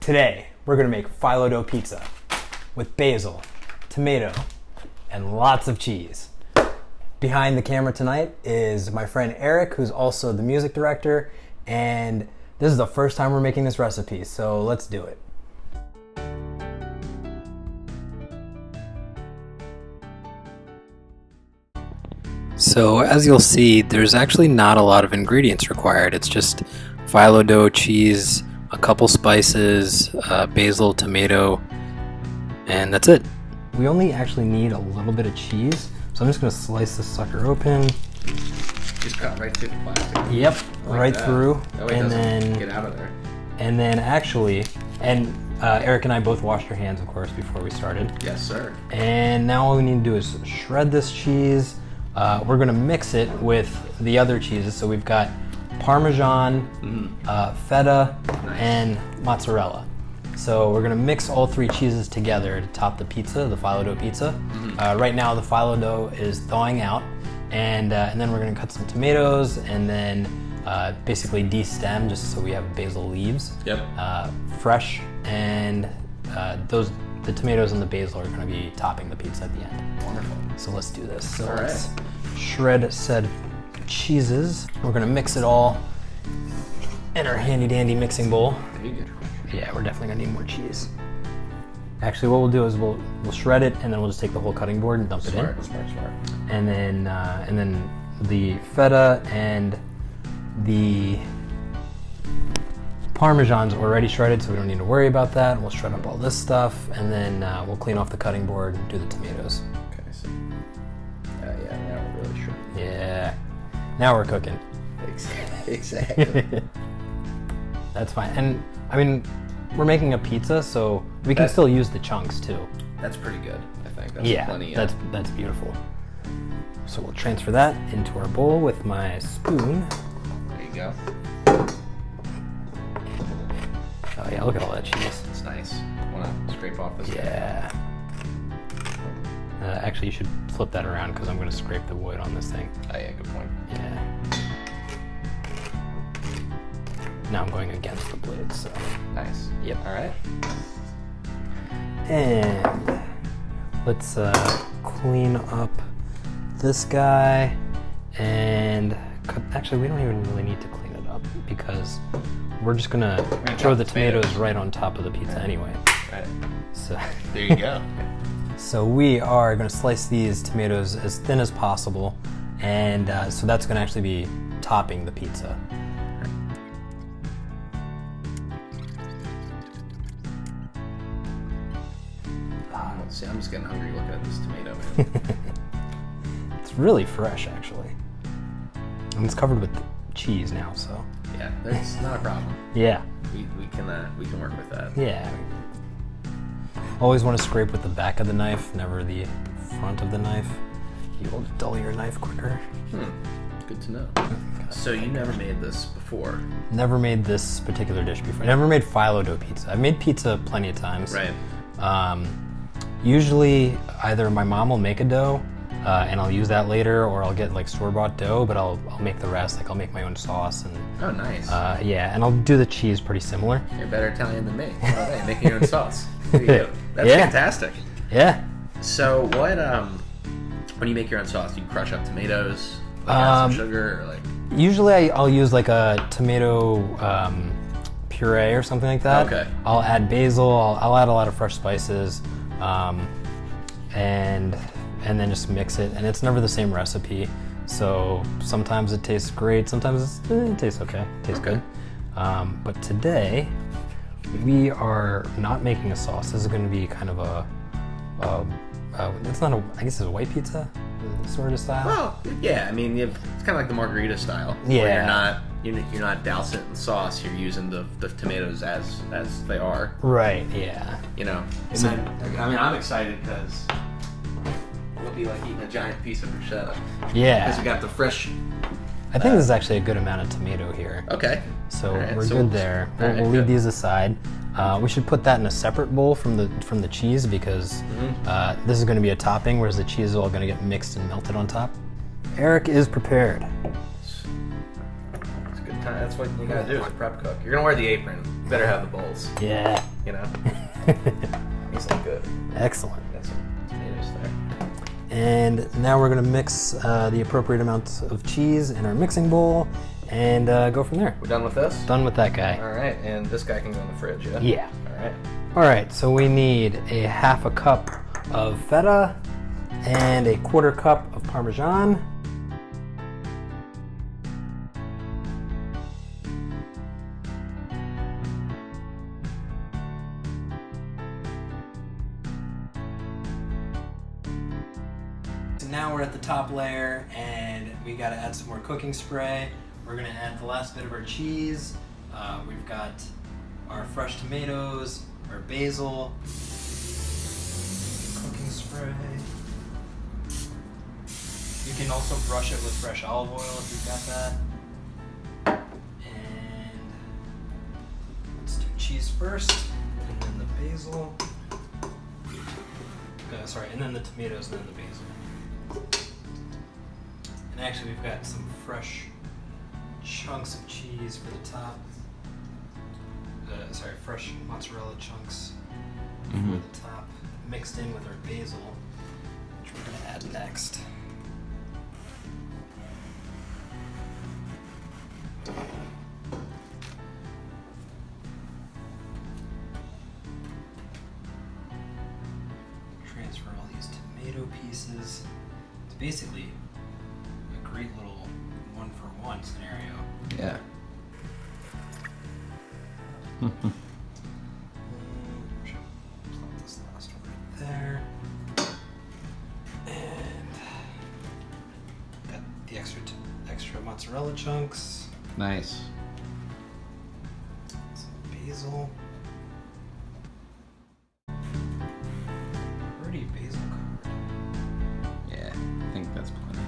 Today, we're gonna make phyllo dough pizza with basil, tomato, and lots of cheese. Behind the camera tonight is my friend Eric, who's also the music director, and this is the first time we're making this recipe, so let's do it. So as you'll see, there's actually not a lot of ingredients required. It's just phyllo dough, cheese, a couple spices, basil, tomato, and that's it. We only actually need a little bit of cheese, so I'm just gonna slice this sucker open. Just cut right through the plastic. Yep, like right that. through. That way it doesn't get out of there. And then actually, Eric and I both washed our hands, of course, before we started. Yes, sir. And now all we need to do is shred this cheese. We're gonna mix it with the other cheeses. So we've got Parmesan, Feta, and Mozzarella. So we're gonna mix all three cheeses together to top the pizza, the phyllo dough pizza. Right now the phyllo dough is thawing out, and then we're gonna cut some tomatoes and then basically de-stem just so we have basil leaves. Yep. Fresh, and the tomatoes and the basil are gonna be topping the pizza at the end. Wonderful. So let's do this. So all let's shred said cheeses. We're gonna mix it all in our handy dandy mixing bowl. There you go. Yeah, we're definitely gonna need more cheese. Actually, what we'll do is we'll shred it and then we'll just take the whole cutting board and dump it in. Smart. And then the feta and the Parmesan's already shredded, so we don't need to worry about that. We'll shred up all this stuff, and then we'll clean off the cutting board and do the tomatoes. Okay, so yeah, now we're really sure. Yeah, now we're cooking. Exactly. That's fine. And I mean, we're making a pizza, so we can still use the chunks too. That's pretty good, I think. That's plenty. That's beautiful. So we'll transfer that into our bowl with my spoon. There you go. Oh yeah, look at all that cheese. It's nice. Want to scrape off this? Yeah. Actually, you should flip that around because I'm going to scrape the wood on this thing. Oh yeah, good point. Yeah. Now I'm going against the blade, so. Nice. Yep. All right. And let's clean up this guy and cut. Actually, we don't even really need to clean it up because we're just gonna throw the tomatoes right on top of the pizza anyway. Right. So there you go. So we are gonna slice these tomatoes as thin as possible, and so that's gonna actually be topping the pizza. See, I'm just getting hungry looking at this tomato, man. It's really fresh, actually. And it's covered with cheese now, so. Yeah, that's not a problem. Yeah. We can work with that. Yeah. Always want to scrape with the back of the knife, never the front of the knife. You will dull your knife quicker. Good to know. So you never made this before? Never made this particular dish before. I never made phyllo dough pizza. I've made pizza plenty of times. Right. Usually either my mom will make a dough and I'll use that later, or I'll get like store-bought dough, but I'll make the rest. Like I'll make my own sauce and. Oh, nice. Yeah, and I'll do the cheese pretty similar. You're better Italian than me. All right, making your own sauce. There you go. That's fantastic. Yeah. So what? When you make your own sauce, you crush up tomatoes, like add some sugar, or like. Usually I'll use like a tomato puree or something like that. Okay. I'll add basil. I'll add a lot of fresh spices, and then just mix it. And it's never the same recipe, so sometimes it tastes great. Sometimes it tastes okay. It tastes good. But today we are not making a sauce. This is going to be kind of it's not a. I guess it's a white pizza sort of style. Well, yeah. I mean, it's kind of like the margarita style. Yeah. Where you're not dousing it in sauce. You're using the tomatoes as they are. Right. Yeah. You know. And I'm excited because it'll be like eating a giant piece of bruschetta. Yeah. Because we got the fresh. I think this is actually a good amount of tomato here. Okay. So right, we're good there. We'll leave these aside. We should put that in a separate bowl from the cheese because this is going to be a topping, whereas the cheese is all going to get mixed and melted on top. Eric is prepared. It's a good time. That's what you gotta do as a prep cook. You're gonna wear the apron. You better have the bowls. Yeah. You know? These look good. Excellent. Got some tomatoes there. And now we're going to mix the appropriate amount of cheese in our mixing bowl and go from there. We're done with this? Done with that guy. All right, and this guy can go in the fridge, yeah? Yeah. All right. All right, so we need a half a cup of feta and a quarter cup of Parmesan. So now we're at the top layer and we got to add some more cooking spray. We're going to add the last bit of our cheese. We've got our fresh tomatoes, our basil, cooking spray. You can also brush it with fresh olive oil if you've got that. And let's do cheese first, and then the basil. And then the tomatoes, and then the basil. And actually, we've got some fresh chunks of cheese for the top. Fresh mozzarella chunks for the top, mixed in with our basil, which we're going to add next. Transfer all these tomato pieces. It's basically a great little one-for-one scenario. Yeah. Plop this last one right there. And got the extra mozzarella chunks. Nice. Some basil. Pretty basil covered. Yeah, I think that's plenty.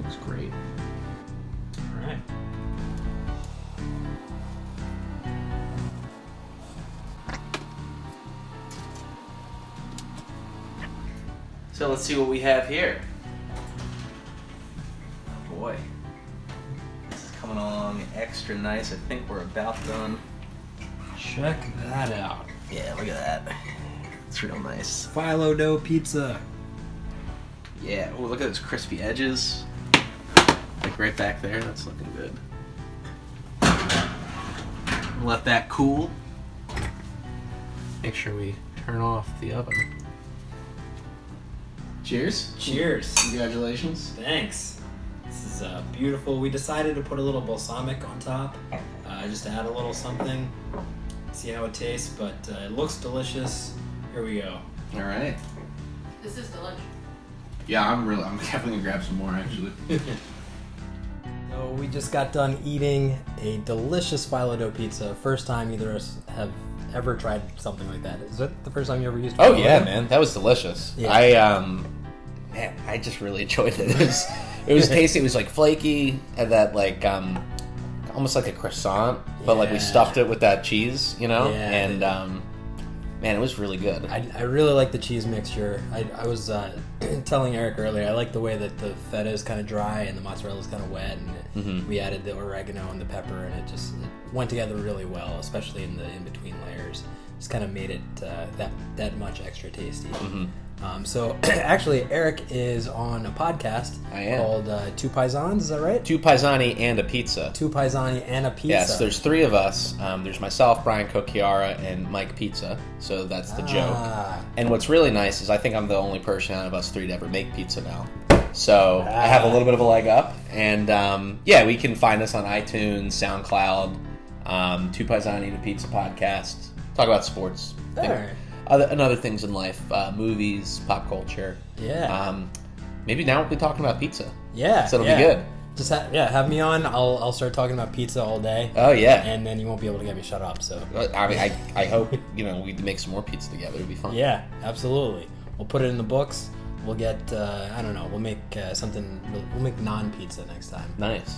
Looks great. All right. So let's see what we have here. Oh boy. This is coming along extra nice. I think we're about done. Check that out. Yeah, look at that. It's real nice. Phyllo dough pizza. Yeah, oh, look at those crispy edges. Like right back there, that's looking good. Let that cool. Make sure we turn off the oven. Cheers. Cheers. Congratulations. Thanks. This is beautiful. We decided to put a little balsamic on top, just to add a little something. See how it tastes, but it looks delicious. Here we go. All right. This is delicious. Yeah, I'm definitely gonna grab some more actually. So we just got done eating a delicious Phyllo dough pizza. First time either of us have ever tried something like that. Is that the first time you ever used? Oh Phyllo yeah, dough? man, that was delicious. Yeah. I just really enjoyed it. It was tasty. It was like flaky, had that like almost like a croissant, but like we Yeah. stuffed it with that cheese, you know. Yeah. And man, it was really good. I really like the cheese mixture. I was telling Eric earlier, I like the way that the feta is kind of dry and the mozzarella is kind of wet, and we added the oregano and the pepper, and it went together really well, especially in the in-between layers. Just kind of made it that much extra tasty. So actually, Eric is on a podcast I am. called Two Paisans, is that right? Two paisani and a pizza. Two Paisani and a pizza. Yes, there's three of us. There's myself, Brian Cocchiara, and Mike Pizza. So that's the joke. And what's really nice is I think I'm the only person out of us three to ever make pizza now. So I have a little bit of a leg up. And yeah, we can find us on iTunes, SoundCloud, Two Paisani and a Pizza podcast. Talk about sports. There. And other things in life, movies, pop culture. Yeah. Maybe now we'll be talking about pizza. Yeah. So it'll yeah. be good. Just have me on. I'll start talking about pizza all day. Oh yeah. And then you won't be able to get me shut up. So. I mean, I hope we make some more pizza together. It'll be fun. Yeah, absolutely. We'll put it in the books. We'll get I don't know. We'll make something. We'll make non-pizza next time. Nice.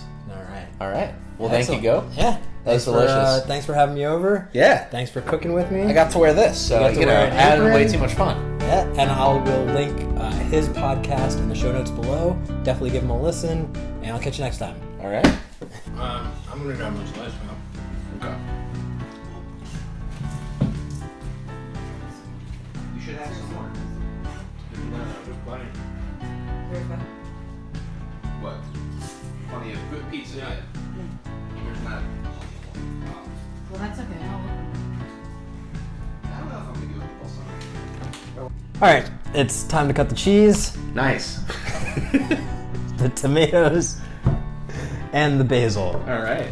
All right. Well, thank you, Go. Yeah. That was delicious. Thanks for having me over. Yeah. Thanks for cooking with me. I got to wear this, so You got to wear an I had apron. way too much fun. Yeah, and I will link his podcast in the show notes below. Definitely give him a listen, and I'll catch you next time. All right. I'm gonna grab my slice now. Okay. You should have some more. Plenty. Where's that? What? Plenty of good pizza. Yeah. There's not. Well, that's okay. I don't know if I'm gonna do it with All right, it's time to cut the cheese, Nice. the tomatoes, and the basil. All right.